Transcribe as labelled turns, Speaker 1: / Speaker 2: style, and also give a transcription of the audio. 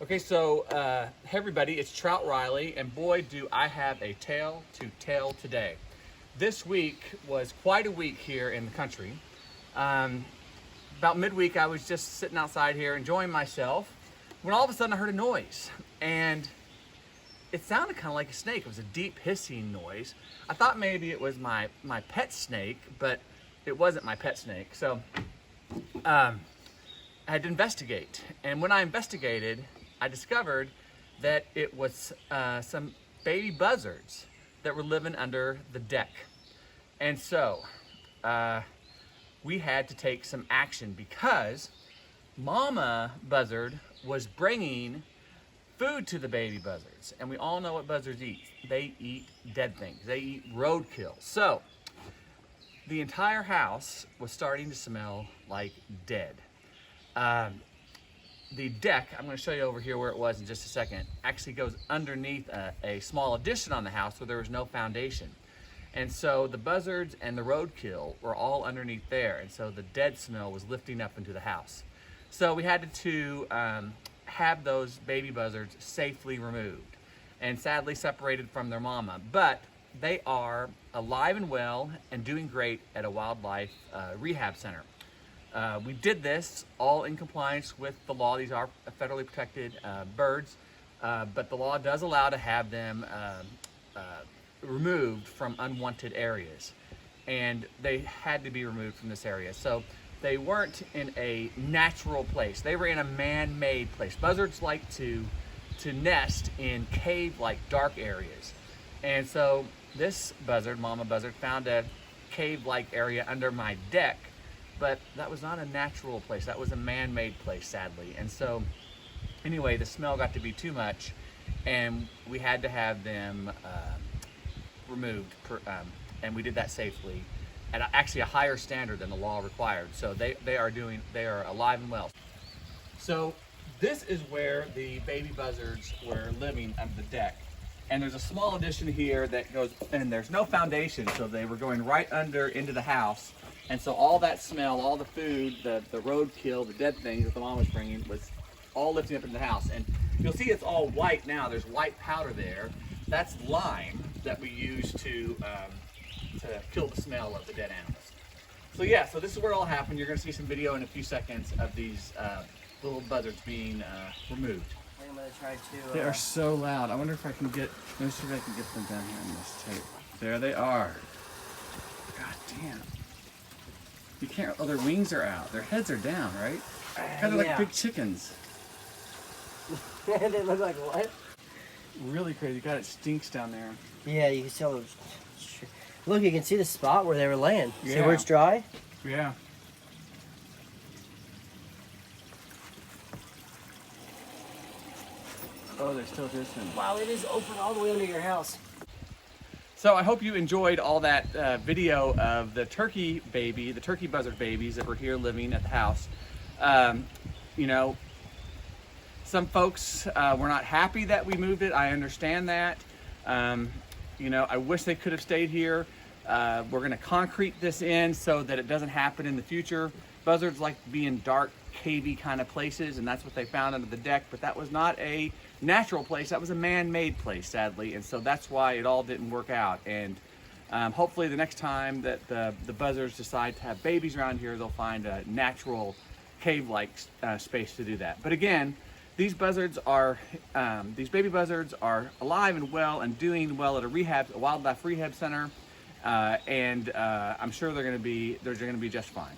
Speaker 1: Okay, so hey everybody, it's Trout Riley, and boy do I have a tale to tell today. This week was quite a week here in the country. About midweek I was just sitting outside here enjoying myself when all of a sudden I heard a noise, and it sounded kind of like a snake. It was a deep hissing noise. I thought maybe it was my pet snake, but it wasn't my pet snake. So I had to investigate, and when I investigated, I discovered that it was some baby buzzards that were living under the deck. And so we had to take some action because Mama Buzzard was bringing food to the baby buzzards. And we all know what buzzards eat. They eat dead things. They eat roadkill. So the entire house was starting to smell like dead. The deck, I'm going to show you over here where it was in just a second, actually goes underneath a small addition on the house where there was no foundation. And so the buzzards and the roadkill were all underneath there, and so the dead smell was lifting up into the house. So we had to have those baby buzzards safely removed and sadly separated from their mama. But they are alive and well and doing great at a wildlife rehab center. We did this all in compliance with the law. These are federally protected birds, but the law does allow to have them removed from unwanted areas, and they had to be removed from this area. So they weren't in a natural place. They were in a man-made place. Buzzards like to nest in cave-like dark areas. And so this buzzard, Mama Buzzard, found a cave-like area under my deck. But that was not a natural place. That was a man-made place, sadly. And so, anyway, the smell got to be too much, and we had to have them removed. And we did that safely, at actually a higher standard than the law required. So they are alive and well. So this is where the baby buzzards were living under the deck. And there's a small addition here that goes, and there's no foundation, so they were going right under into the house. And so all that smell, all the food, the roadkill, the dead things that the mom was bringing was all lifting up into the house. And you'll see it's all white now. There's white powder there. That's lime that we use to kill the smell of the dead animals. So yeah, so this is where it all happened. You're going to see some video in a few seconds of these little buzzards being removed.
Speaker 2: I'm going to try to...
Speaker 1: They are so loud. I wonder if I can get, let me see if I can get them down here in this tape. There they are. God damn. You can't, oh, their wings are out. Their heads are down, right? Kind of like big chickens.
Speaker 2: They look like what?
Speaker 1: Really crazy. God, it stinks down there.
Speaker 2: Yeah, you can tell. Look, you can see the spot where they were laying.
Speaker 1: Yeah.
Speaker 2: See where it's dry?
Speaker 1: Yeah. Oh, they're still distant.
Speaker 2: Wow, it is open all the way under your house.
Speaker 1: So I hope you enjoyed all that video of the turkey buzzard babies that were here living at the house. You know, some folks were not happy that we moved it. I understand that. You know, I wish they could have stayed here. We're gonna concrete this in so that it doesn't happen in the future. Buzzards like to be in dark, cavey kind of places, and that's what they found under the deck, but that was not a natural place. That was a man-made place, sadly, and so that's why it all didn't work out. And hopefully the next time that the buzzards decide to have babies around here, they'll find a natural cave-like space to do that. But again, these buzzards are, these baby buzzards are alive and well and doing well at a wildlife rehab center, and I'm sure they're gonna be just fine.